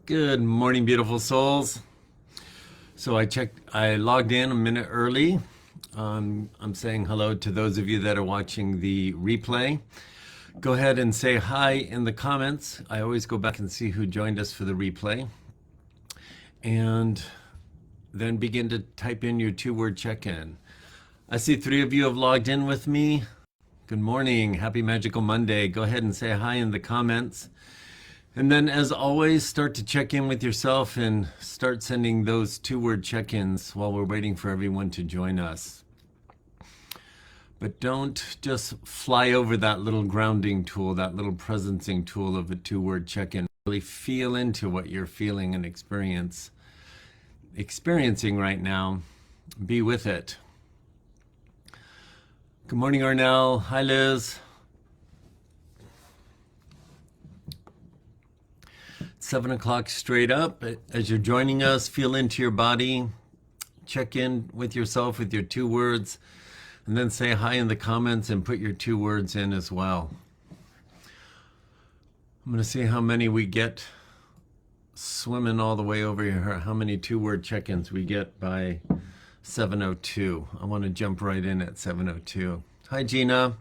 Good morning, beautiful souls. So I logged in a minute early. I'm saying hello to those of you that are watching the replay. Go ahead and say hi in the comments. I always go back and see who joined us for the replay. And then begin to type in your two-word check-in. I see 3 of you have logged in with me. Good morning. Happy Magical Monday. Go ahead and say hi in the comments. And then, as always, start to check in with yourself and start sending those two-word check-ins while we're waiting for everyone to join us. But don't just fly over that little grounding tool, that little presencing tool of a two-word check-in. Really feel into what you're feeling and experiencing right now. Be with it. Good morning, Arnell. Hi, Liz. 7 o'clock straight up. As you're joining us, feel into your body, check in with yourself with your 2 words, and then say hi in the comments and put your 2 words in as well. I'm going to see how many we get swimming all the way over here, how many 2-word check-ins we get by 7:02. I want to jump right in at 7:02. Hi, Gina.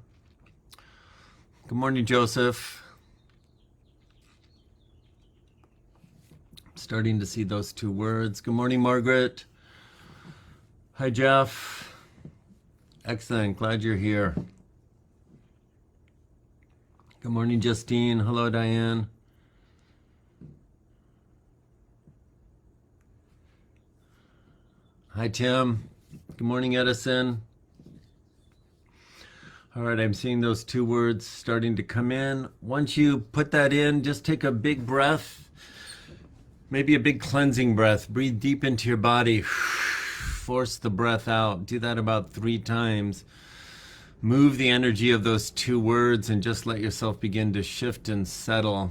Good morning, Joseph. Starting to see those 2 words. Good morning, Margaret. Hi, Jeff. Excellent. Glad you're here. Good morning, Justine. Hello, Diane. Hi, Tim. Good morning, Edison. All right, I'm seeing those 2 words starting to come in. Once you put that in, just take a big breath. Maybe a big cleansing breath. Breathe deep into your body. Force the breath out. Do that about 3 times. Move the energy of those 2 words and just let yourself begin to shift and settle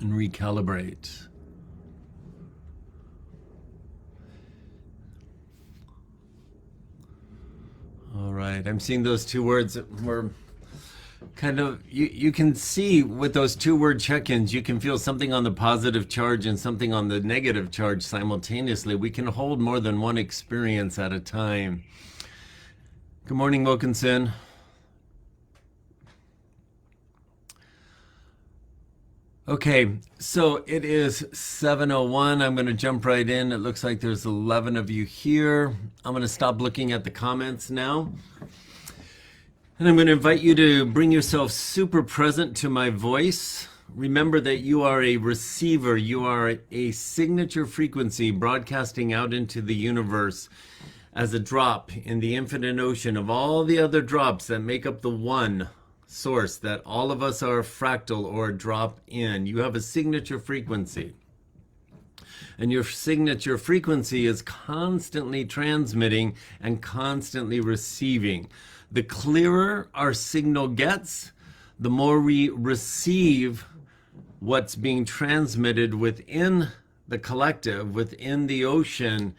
and recalibrate. All right, I'm seeing those 2 words that were kind of, you can see with those 2-word check-ins, you can feel something on the positive charge and something on the negative charge simultaneously. We can hold more than one experience at a time. Good morning, Wilkinson. Okay, so it is 7:01. I'm going to jump right in. It looks like there's 11 of you here. I'm going to stop looking at the comments now. And I'm going to invite you to bring yourself super present to my voice. Remember that you are a receiver. You are a signature frequency broadcasting out into the universe as a drop in the infinite ocean of all the other drops that make up the one source that all of us are a fractal or a drop in. You have a signature frequency. And your signature frequency is constantly transmitting and constantly receiving. The clearer our signal gets, the more we receive what's being transmitted within the collective, within the ocean,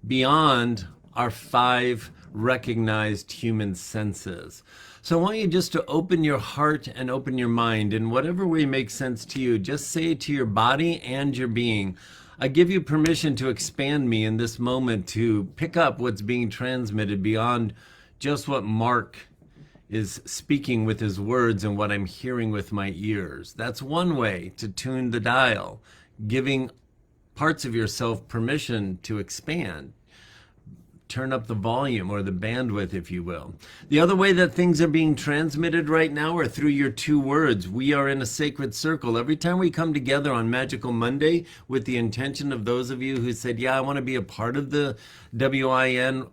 beyond our 5 recognized human senses. So I want you just to open your heart and open your mind in whatever way makes sense to you. Just say to your body and your being, I give you permission to expand me in this moment, to pick up what's being transmitted beyond just what Mark is speaking with his words and what I'm hearing with my ears. That's one way to tune the dial, giving parts of yourself permission to expand. Turn up the volume or the bandwidth, if you will. The other way that things are being transmitted right now are through your 2 words. We are in a sacred circle. Every time we come together on Magical Monday with the intention of those of you who said, yeah, I want to be a part of the WIN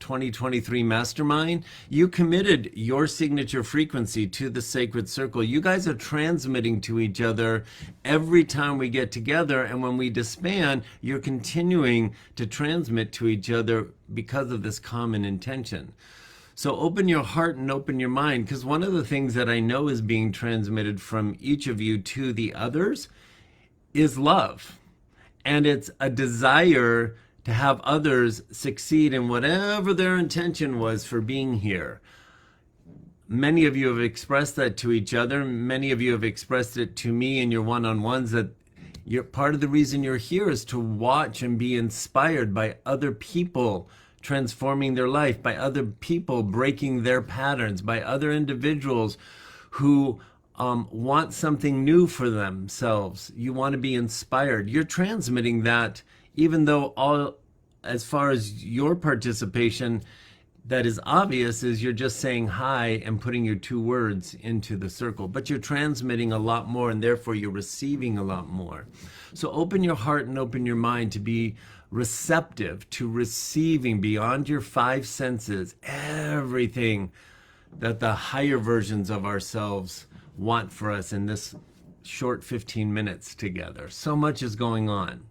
2023 Mastermind, you committed your signature frequency to the sacred circle. You guys are transmitting to each other every time we get together, and when we disband, you're continuing to transmit to each other because of this common intention. So open your heart and open your mind, because one of the things that I know is being transmitted from each of you to the others is love. And it's a desire to have others succeed in whatever their intention was for being here. Many of you have expressed that to each other. Many of you have expressed it to me in your one-on-ones, that Part of the reason you're here is to watch and be inspired by other people transforming their life, by other people breaking their patterns, by other individuals who want something new for themselves. You want to be inspired. You're transmitting that, even though as far as your participation, that is obvious is you're just saying hi and putting your 2 words into the circle, but you're transmitting a lot more, and therefore you're receiving a lot more. So open your heart and open your mind to be receptive to receiving beyond your 5 senses everything that the higher versions of ourselves want for us in this short 15 minutes together. So much is going on.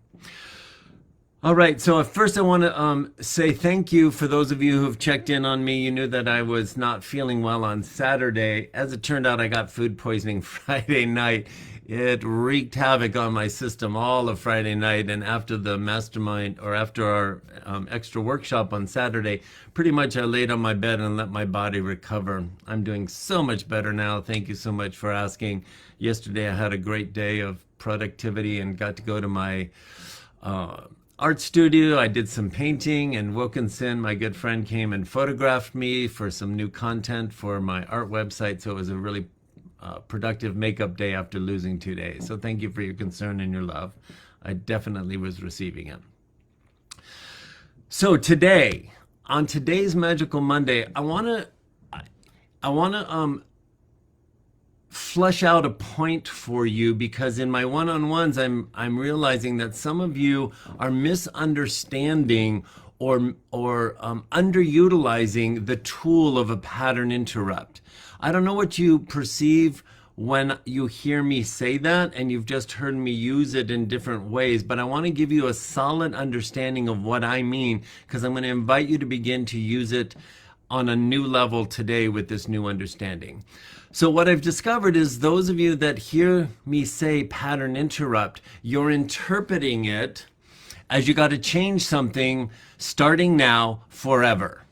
All right, so first I want to say thank you for those of you who've checked in on me. You knew that I was not feeling well on Saturday. As it turned out, I got food poisoning Friday night. It wreaked havoc on my system all of Friday night, and after the mastermind, or after our extra workshop on Saturday, pretty much I laid on my bed and let my body recover. I'm doing so much better now. Thank you so much for asking. Yesterday I had a great day of productivity and got to go to my art studio. I did some painting, and Wilkinson, my good friend, came and photographed me for some new content for my art website. So it was a really productive makeup day after losing 2 days. So thank you for your concern and your love. I definitely was receiving it. So today, on today's Magical Monday, I want to flesh out a point for you, because in my one-on-ones, I'm realizing that some of you are misunderstanding or underutilizing the tool of a pattern interrupt. I don't know what you perceive when you hear me say that, and you've just heard me use it in different ways, but I want to give you a solid understanding of what I mean, because I'm going to invite you to begin to use it on a new level today with this new understanding. So what I've discovered is those of you that hear me say pattern interrupt, you're interpreting it as you got to change something starting now forever.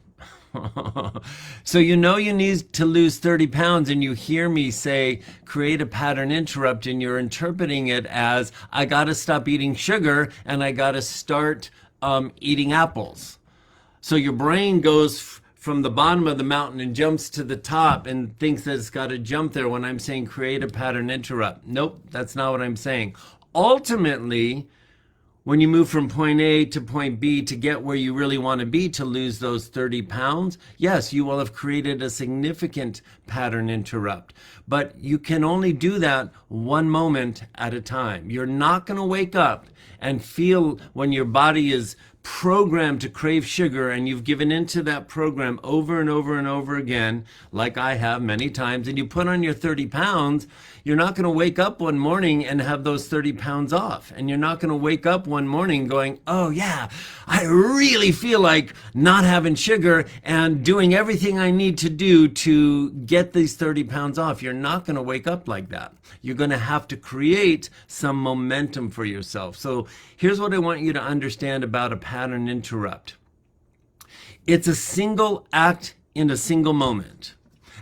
So you know you need to lose 30 pounds, and you hear me say create a pattern interrupt, and you're interpreting it as I got to stop eating sugar and I got to start eating apples. So your brain goes from the bottom of the mountain and jumps to the top and thinks that it's got to jump there when I'm saying create a pattern interrupt. Nope, that's not what I'm saying. Ultimately, when you move from point A to point B to get where you really want to be to lose those 30 pounds, yes, you will have created a significant pattern interrupt. But you can only do that one moment at a time. You're not going to wake up and feel when your body is programmed to crave sugar and you've given into that program over and over and over again, like I have many times, and you put on your 30 pounds, you're not going to wake up one morning and have those 30 pounds off. And you're not going to wake up one morning going, oh yeah, I really feel like not having sugar and doing everything I need to do to get these 30 pounds off. You're not going to wake up like that. You're going to have to create some momentum for yourself. So here's what I want you to understand about a pattern interrupt. It's a single act in a single moment.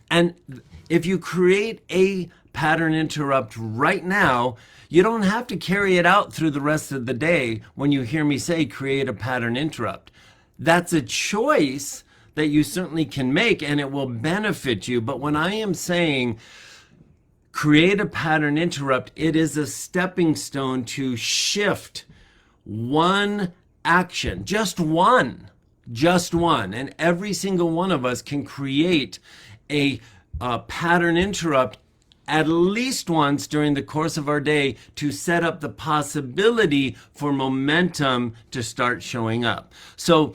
And if you create a pattern interrupt right now, you don't have to carry it out through the rest of the day when you hear me say create a pattern interrupt. That's a choice that you certainly can make, and it will benefit you. But when I am saying create a pattern interrupt, it is a stepping stone to shift one action, just one, and every single one of us can create a pattern interrupt at least once during the course of our day to set up the possibility for momentum to start showing up. So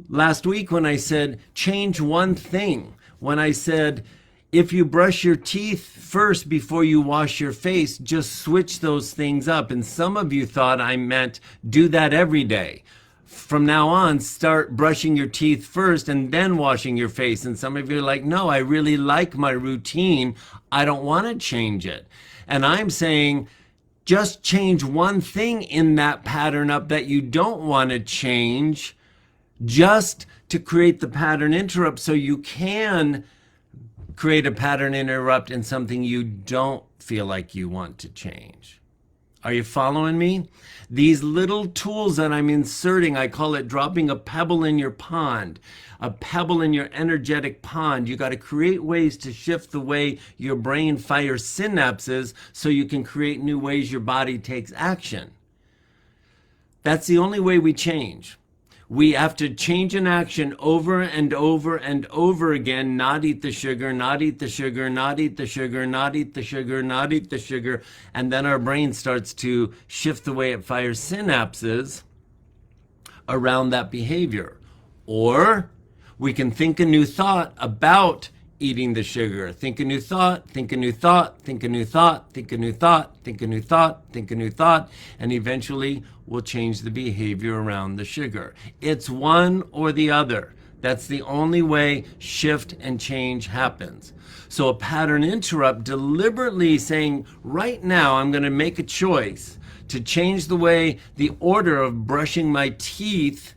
last week when I said change one thing, when I said if you brush your teeth first before you wash your face, just switch those things up. And some of you thought I meant do that every day. From now on, start brushing your teeth first and then washing your face. And some of you are like, no, I really like my routine. I don't want to change it. And I'm saying just change one thing in that pattern up that you don't want to change, just to create the pattern interrupt so you can create a pattern interrupt in something you don't feel like you want to change. Are you following me? These little tools that I'm inserting, I call it dropping a pebble in your pond, a pebble in your energetic pond. You got to create ways to shift the way your brain fires synapses so you can create new ways your body takes action. That's the only way we change. We have to change an action over and over and over again, not eat the sugar, not eat the sugar, not eat the sugar, not eat the sugar, not eat the sugar. And then our brain starts to shift the way it fires synapses around that behavior. Or we can think a new thought about eating the sugar. Think a new thought, think a new thought, think a new thought, think a new thought, think a new thought, think a new thought, and eventually we'll change the behavior around the sugar. It's one or the other. That's the only way shift and change happens. So a pattern interrupt, deliberately saying, right now I'm going to make a choice to change the way, the order of brushing my teeth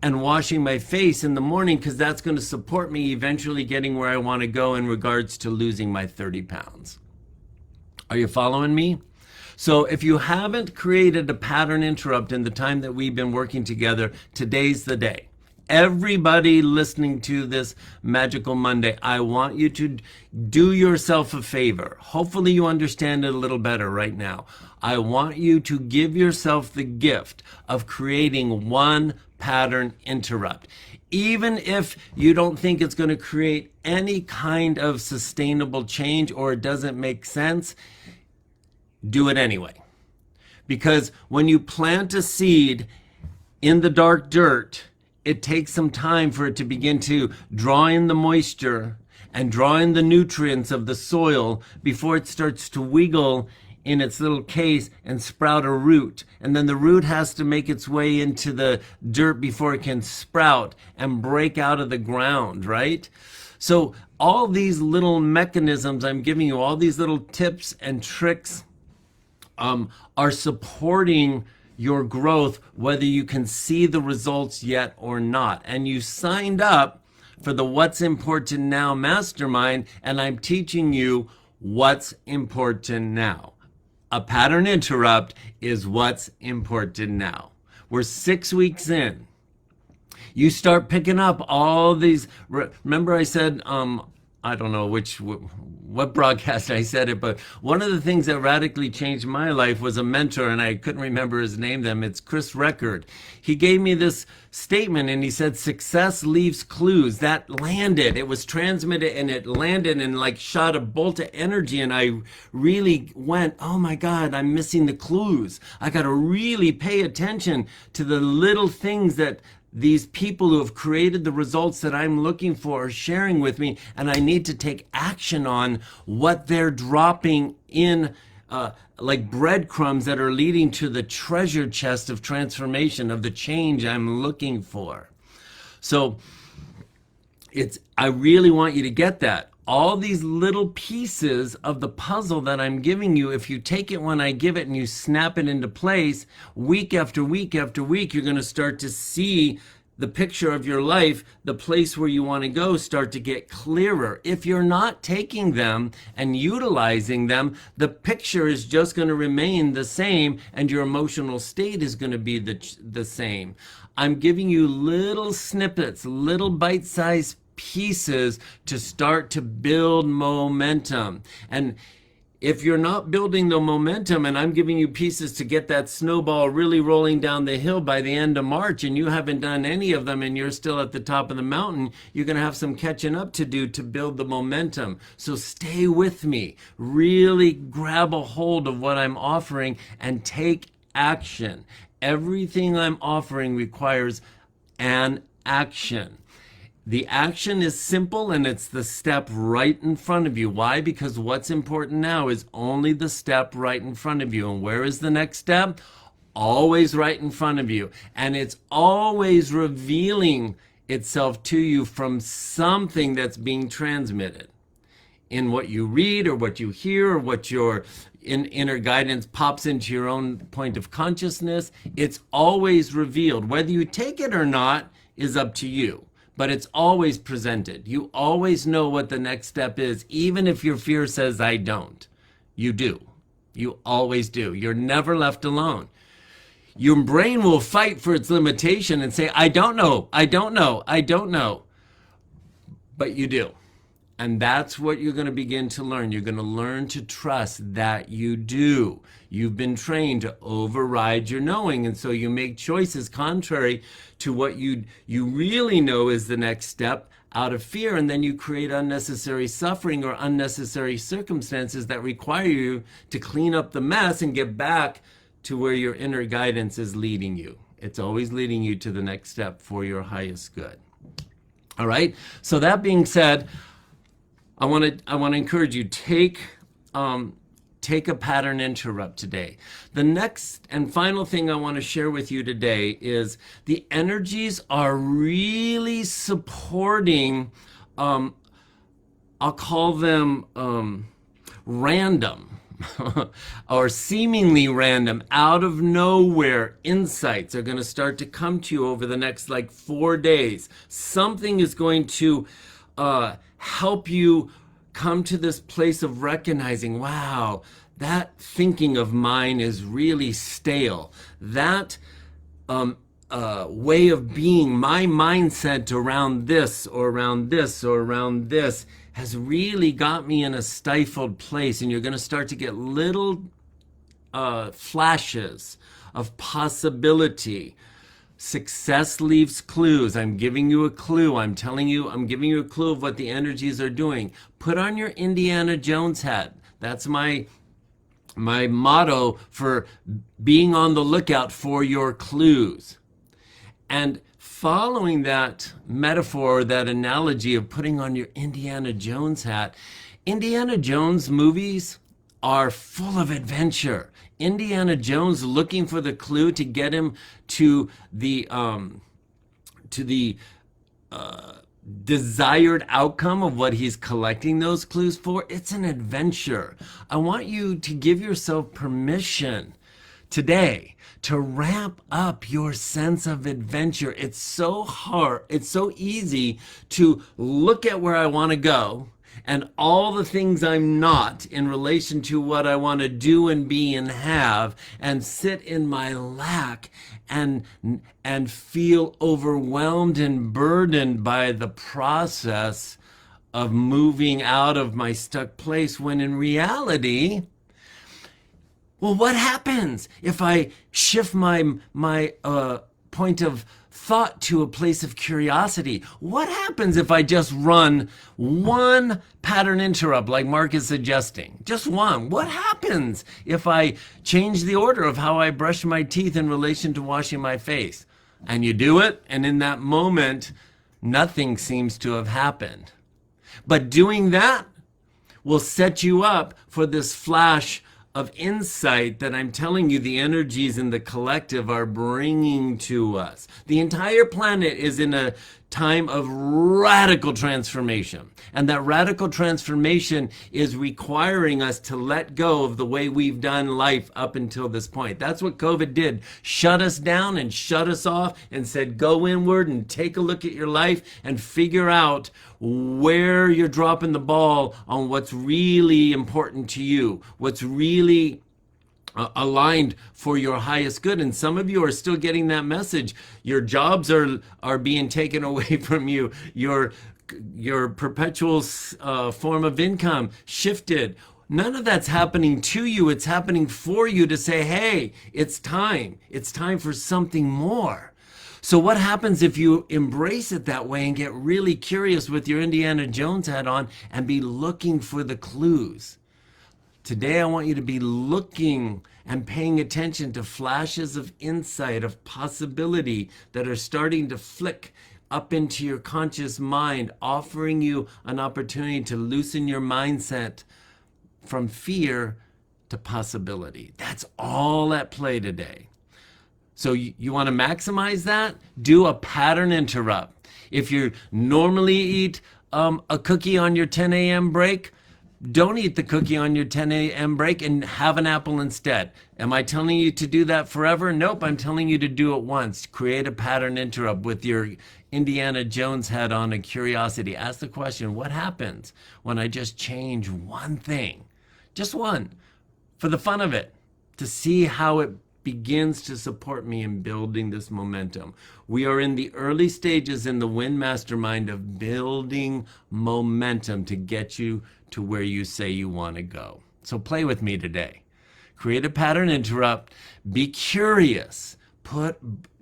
and washing my face in the morning, because that's going to support me eventually getting where I want to go in regards to losing my 30 pounds. Are you following me? So if you haven't created a pattern interrupt in the time that we've been working together, today's the day. Everybody listening to this Magical Monday, I want you to do yourself a favor. Hopefully you understand it a little better right now. I want you to give yourself the gift of creating one pattern interrupt. Even if you don't think it's going to create any kind of sustainable change or it doesn't make sense, do it anyway. Because when you plant a seed in the dark dirt, it takes some time for it to begin to draw in the moisture and draw in the nutrients of the soil before it starts to wiggle in its little case and sprout a root. And then the root has to make its way into the dirt before it can sprout and break out of the ground, right? So all these little mechanisms I'm giving you, all these little tips and tricks are supporting your growth, whether you can see the results yet or not. And you signed up for the What's Important Now Mastermind, and I'm teaching you what's important now. A pattern interrupt is what's important now. We're 6 weeks in. You start picking up all these. Remember I said, I don't know what broadcast I said it, but one of the things that radically changed my life was a mentor, and I couldn't remember his name then. It's Chris Record. He gave me this statement, and he said, success leaves clues. That landed. It was transmitted, and it landed and like shot a bolt of energy, and I really went, oh my God, I'm missing the clues. I got to really pay attention to the little things that these people who have created the results that I'm looking for are sharing with me, and I need to take action on what they're dropping in like breadcrumbs that are leading to the treasure chest of transformation, of the change I'm looking for. So I really want you to get that. All these little pieces of the puzzle that I'm giving you, if you take it when I give it and you snap it into place, week after week after week, you're going to start to see the picture of your life, the place where you want to go, start to get clearer. If you're not taking them and utilizing them, the picture is just going to remain the same and your emotional state is going to be the same. I'm giving you little snippets, little bite-sized pieces to start to build momentum. And if you're not building the momentum, and I'm giving you pieces to get that snowball really rolling down the hill by the end of March, and you haven't done any of them and you're still at the top of the mountain, you're going to have some catching up to do to build the momentum. So stay with me. Really grab a hold of what I'm offering and take action. Everything I'm offering requires an action. The action is simple, and it's the step right in front of you. Why? Because what's important now is only the step right in front of you. And where is the next step? Always right in front of you. And it's always revealing itself to you from something that's being transmitted in what you read or what you hear or what your inner guidance pops into your own point of consciousness. It's always revealed. Whether you take it or not is up to you. But it's always presented. You always know what the next step is, even if your fear says, I don't. You do. You always do. You're never left alone. Your brain will fight for its limitation and say, I don't know, I don't know, I don't know. But you do. And that's what you're going to begin to learn. You're going to learn to trust that you do. You've been trained to override your knowing. And so you make choices contrary to what you really know is the next step out of fear. And then you create unnecessary suffering or unnecessary circumstances that require you to clean up the mess and get back to where your inner guidance is leading you. It's always leading you to the next step for your highest good. All right. So that being said, I want to encourage you, take a pattern interrupt today. The next and final thing I want to share with you today is the energies are really supporting, I'll call them random or seemingly random, out of nowhere insights are going to start to come to you over the next 4 days. Something is going to help you come to this place of recognizing, wow, that thinking of mine is really stale. That way of being, my mindset around this or around this or around this has really got me in a stifled place. And you're going to start to get little flashes of possibility. Success leaves clues. I'm giving you a clue. I'm giving you a clue of what the energies are doing. Put on your Indiana Jones hat. That's my motto for being on the lookout for your clues. And following that metaphor, that analogy of putting on your Indiana Jones hat, Indiana Jones movies are full of adventure. Indiana Jones looking for the clue to get him to the desired outcome of what he's collecting those clues for. It's an adventure. I want you to give yourself permission today to ramp up your sense of adventure. It's so hard, it's so easy to look at where I want to go and all the things I'm not in relation to what I want to do and be and have, and sit in my lack and feel overwhelmed and burdened by the process of moving out of my stuck place, when in reality, well, what happens if I shift my point of thought to a place of curiosity? What happens if I just run one pattern interrupt like Mark is suggesting? Just one. What happens if I change the order of how I brush my teeth in relation to washing my face? And you do it, and in that moment, nothing seems to have happened. But doing that will set you up for this flash of insight that I'm telling you the energies in the collective are bringing to us. The entire planet is in a time of radical transformation. And that radical transformation is requiring us to let go of the way we've done life up until this point. That's what COVID did. Shut us down and shut us off and said, go inward and take a look at your life and figure out where you're dropping the ball on what's really important to you, what's really aligned for your highest good. And some of you are still getting that message. Your jobs are being taken away from you. Your perpetual form of income shifted. None of that's happening to you. It's happening for you to say, hey, it's time. It's time for something more. So what happens if you embrace it that way and get really curious with your Indiana Jones hat on and be looking for the clues? Today, I want you to be looking and paying attention to flashes of insight, of possibility that are starting to flick up into your conscious mind, offering you an opportunity to loosen your mindset from fear to possibility. That's all at play today. So you want to maximize that? Do a pattern interrupt. If you normally eat a cookie on your 10 a.m. break, don't eat the cookie on your 10 a.m. break and have an apple instead. Am I telling you to do that forever? Nope, I'm telling you to do it once. Create a pattern interrupt with your Indiana Jones hat on and curiosity. Ask the question, what happens when I just change one thing? Just one. for the fun of it, to see how it begins to support me in building this momentum. We are in the early stages in the Win Mastermind of building momentum to get you to where you say you want to go. So play with me today. Create a pattern interrupt. Be curious.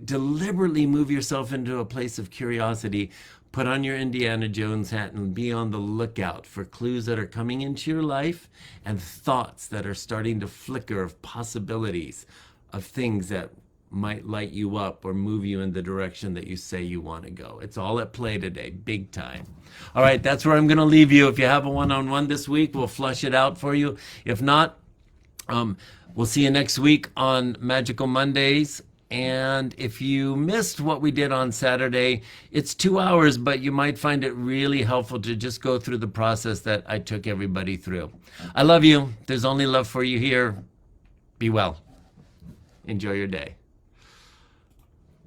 Deliberately move yourself into a place of curiosity. Put on your Indiana Jones hat and be on the lookout for clues that are coming into your life and thoughts that are starting to flicker of possibilities of things that might light you up or move you in the direction that you say you want to go. It's all at play today, big time. All right, that's where I'm going to leave you. If you have a one-on-one this week, we'll flush it out for you. If not, we'll see you next week on Magical Mondays. And if you missed what we did on Saturday, it's 2 hours, but you might find it really helpful to just go through the process that I took everybody through. I love you. There's only love for you here. Be well. Enjoy your day.